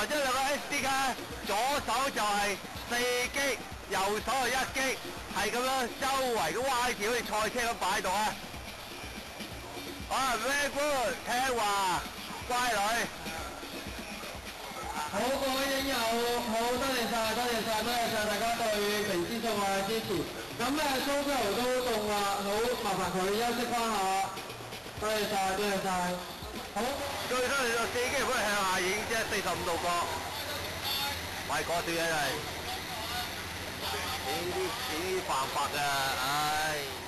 即係兩個 SD 卡，左手就係4擊，右手係1擊，係咁樣周圍嘅歪條，好似賽車咁擺度啊！very good， 聽話，乖女。好，各位影友，好多謝晒大家對明知數嘅支持。咁蘇州都凍啦，好麻煩佢休息翻下。多謝晒。好，最多你就4擊可以向下影啫，45度角。喂，嗰小嘢係影啲犯法㗎，唉。